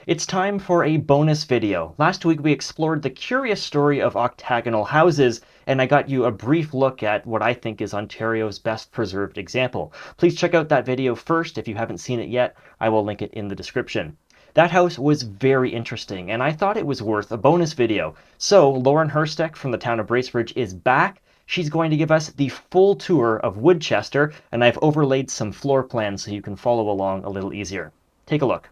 It's time for a bonus video. Last week we explored the curious story of octagonal houses, and I got you a brief look at what I think is Ontario's best preserved example. Please check out that video first if you haven't seen it yet. I will link it in the description. That house was very interesting, and I thought it was worth a bonus video. So Lauryn Herstek from the Town of Bracebridge is back. She's going to give us the full tour of Woodchester, and I've overlaid some floor plans so you can follow along a little easier. Take a look.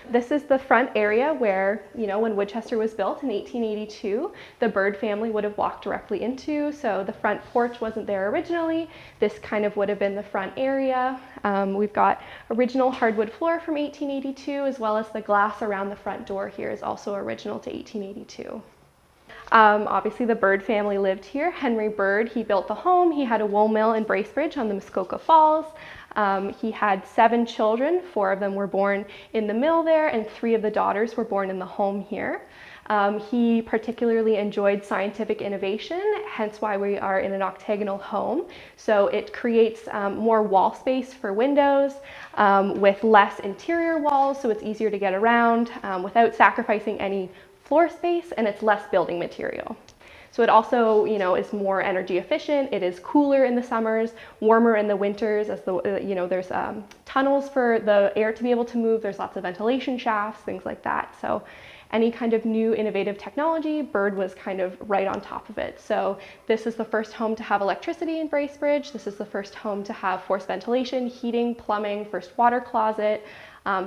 This is the front area where, when Woodchester was built in 1882, the Bird family would have walked directly into. So the front porch wasn't there originally. This kind of would have been the front area. We've got original hardwood floor from 1882, as well as the glass around the front door here is also original to 1882. Obviously the Bird family lived here. Henry Bird, he built the home. He had a wool mill in Bracebridge on the Muskoka Falls. He had 7 children. 4 of them were born in the mill there, and 3 of the daughters were born in the home here. He particularly enjoyed scientific innovation, hence why we are in an octagonal home. So it creates more wall space for windows with less interior walls, so it's easier to get around without sacrificing any floor space, and it's less building material. So it also, is more energy efficient. It is cooler in the summers, warmer in the winters, as there's tunnels for the air to be able to move. There's lots of ventilation shafts, things like that. So any kind of new innovative technology, Bird was kind of right on top of it. So this is the first home to have electricity in Bracebridge. This is the first home to have forced ventilation, heating, plumbing, first water closet.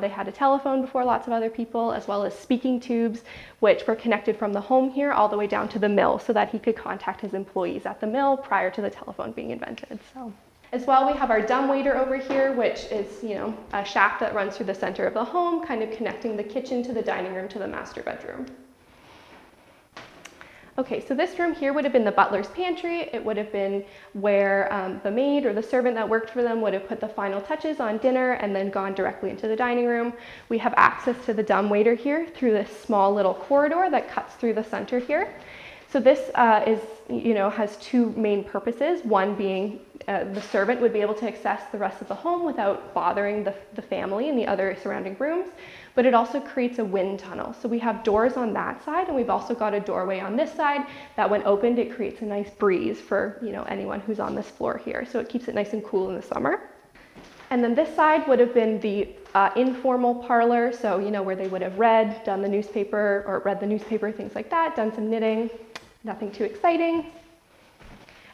They had a telephone before lots of other people, as well as speaking tubes, which were connected from the home here all the way down to the mill so that he could contact his employees at the mill prior to the telephone being invented. So, as well, we have our dumbwaiter over here, which is, a shaft that runs through the center of the home, kind of connecting the kitchen to the dining room to the master bedroom. Okay, so this room here would have been the butler's pantry. It would have been where the maid or the servant that worked for them would have put the final touches on dinner and then gone directly into the dining room. We have access to the dumbwaiter here through this small little corridor that cuts through the center here. So this has 2 main purposes. One being the servant would be able to access the rest of the home without bothering the family and the other surrounding rooms, but it also creates a wind tunnel. So we have doors on that side, and we've also got a doorway on this side that when opened, it creates a nice breeze for anyone who's on this floor here. So it keeps it nice and cool in the summer. And then this side would have been the informal parlor, so where they would have done the newspaper, or read the newspaper, things like that, done some knitting, nothing too exciting.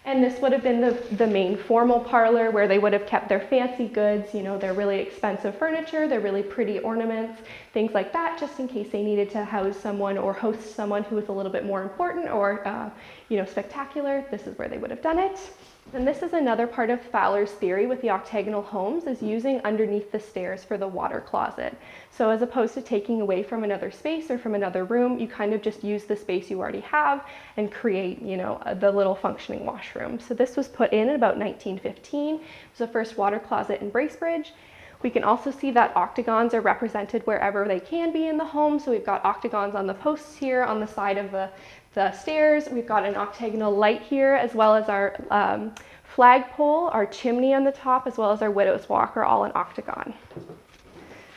And this would have been the main formal parlor where they would have kept their fancy goods, their really expensive furniture, their really pretty ornaments, things like that, just in case they needed to house someone or host someone who was a little bit more important or, spectacular. This is where they would have done it. And this is another part of Fowler's theory with the octagonal homes, is using underneath the stairs for the water closet. So as opposed to taking away from another space or from another room, you kind of just use the space you already have and create, the little functioning washroom. So this was put in about 1915. It was the first water closet in Bracebridge. We can also see that octagons are represented wherever they can be in the home. So we've got octagons on the posts here on the side of the stairs. We've got an octagonal light here, as well as our flagpole, our chimney on the top, as well as our widow's walk are all an octagon.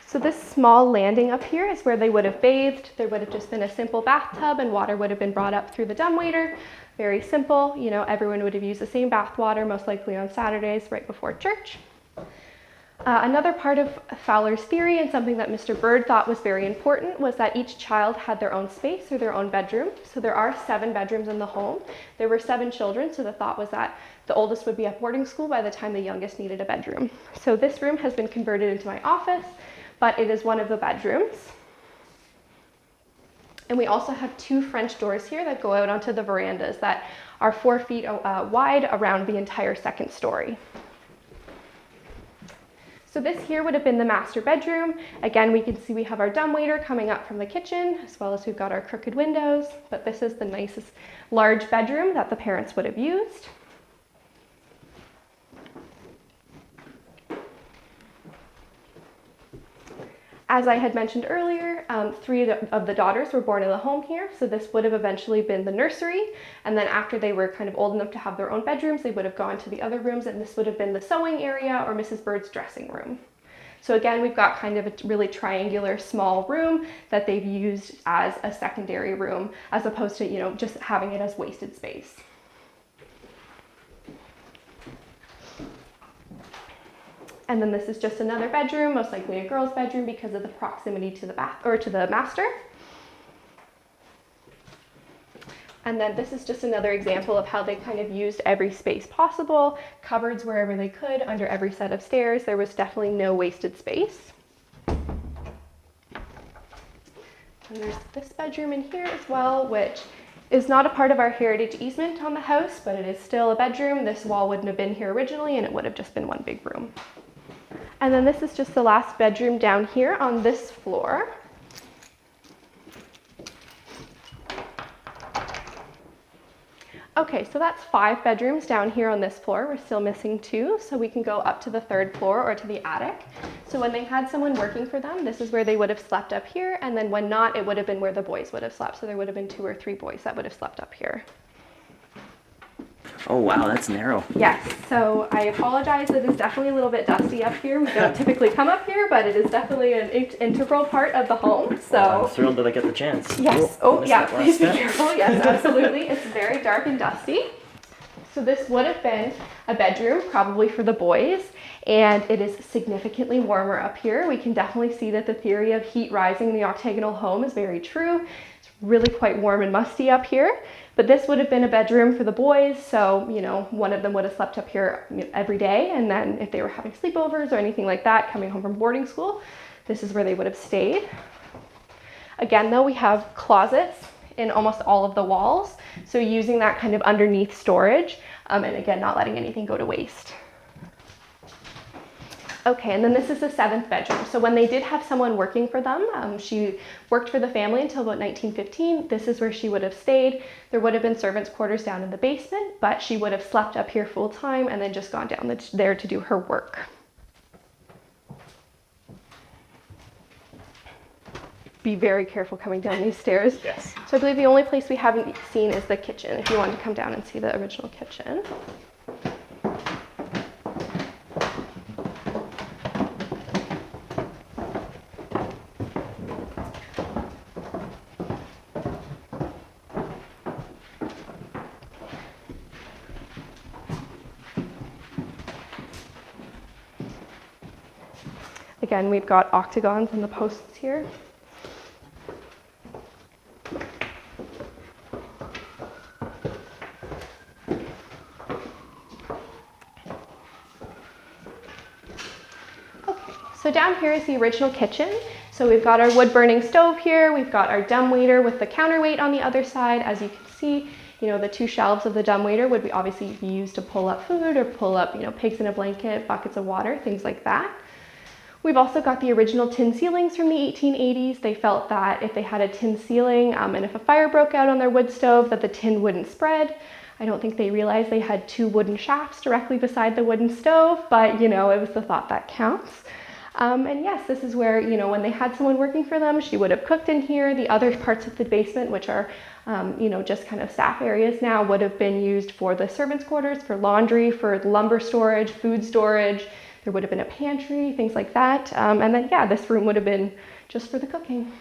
So this small landing up here is where they would have bathed. There would have just been a simple bathtub, and water would have been brought up through the dumbwaiter. Very simple. Everyone would have used the same bath water, most likely on Saturdays right before church. Another part of Fowler's theory, and something that Mr. Bird thought was very important, was that each child had their own space or their own bedroom. So there are 7 bedrooms in the home. There were 7 children, so the thought was that the oldest would be at boarding school by the time the youngest needed a bedroom. So this room has been converted into my office, but it is one of the bedrooms. And we also have 2 French doors here that go out onto the verandas that are 4 feet wide around the entire second story. So this here would have been the master bedroom. Again, we can see we have our dumbwaiter coming up from the kitchen, as well as we've got our crooked windows, but this is the nicest large bedroom that the parents would have used. As I had mentioned earlier, 3 of the daughters were born in the home here, so this would have eventually been the nursery, and then after they were kind of old enough to have their own bedrooms, they would have gone to the other rooms, and this would have been the sewing area or Mrs. Bird's dressing room. So again, we've got kind of a really triangular small room that they've used as a secondary room, as opposed to, you know, just having it as wasted space. And then this is just another bedroom, most likely a girl's bedroom because of the proximity to the bath or to the master. And then this is just another example of how they kind of used every space possible, cupboards wherever they could, under every set of stairs. There was definitely no wasted space. And there's this bedroom in here as well, which is not a part of our heritage easement on the house, but it is still a bedroom. This wall wouldn't have been here originally, and it would have just been one big room. And then this is just the last bedroom down here on this floor. Okay, so that's 5 bedrooms down here on this floor. We're still missing 2, so we can go up to the 3rd floor or to the attic. So when they had someone working for them, this is where they would have slept up here, and then when not, it would have been where the boys would have slept. So there would have been 2 or 3 boys that would have slept up here. Oh wow, that's narrow. Yes, so I apologize, it is definitely a little bit dusty up here. We don't typically come up here, but it is definitely an integral part of the home, so. Well, I'm thrilled that I get the chance. Yes, Oh, oh yeah, that last please be step. careful, yes, absolutely. It's very dark and dusty. So this would have been a bedroom, probably for the boys, and it is significantly warmer up here. We can definitely see that the theory of heat rising in the octagonal home is very true. It's really quite warm and musty up here. But this would have been a bedroom for the boys, so, you know, one of them would have slept up here every day, and then if they were having sleepovers or anything like that, coming home from boarding school, this is where they would have stayed. Again, though, we have closets in almost all of the walls, so using that kind of underneath storage, and again, not letting anything go to waste. Okay, and then this is the 7th bedroom. So when they did have someone working for them, she worked for the family until about 1915. This is where she would have stayed. There would have been servants' quarters down in the basement, but she would have slept up here full time and then just gone down there to do her work. Be very careful coming down these stairs. Yes. So I believe the only place we haven't seen is the kitchen, if you want to come down and see the original kitchen. Again, we've got octagons on the posts here. Okay, so down here is the original kitchen. So we've got our wood burning stove here. We've got our dumbwaiter with the counterweight on the other side. As you can see, you know, the 2 shelves of the dumbwaiter would be obviously be used to pull up food or pull up, you know, pigs in a blanket, buckets of water, things like that. We've also got the original tin ceilings from the 1880s. They felt that if they had a tin ceiling and if a fire broke out on their wood stove, that the tin wouldn't spread. I don't think they realized they had 2 wooden shafts directly beside the wooden stove, but you know, it was the thought that counts. And yes, this is where, you know, when they had someone working for them, she would have cooked in here. The other parts of the basement, which are, you know, just kind of staff areas now, would have been used for the servants' quarters, for laundry, for lumber storage, food storage. There would have been a pantry, things like that. And then, yeah, this room would have been just for the cooking.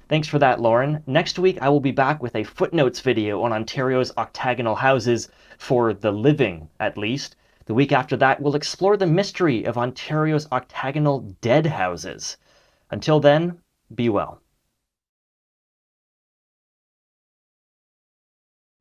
Thanks for that, Lauren. Next week, I will be back with a footnotes video on Ontario's octagonal houses, for the living, at least. The week after that, we'll explore the mystery of Ontario's octagonal dead houses. Until then, be well.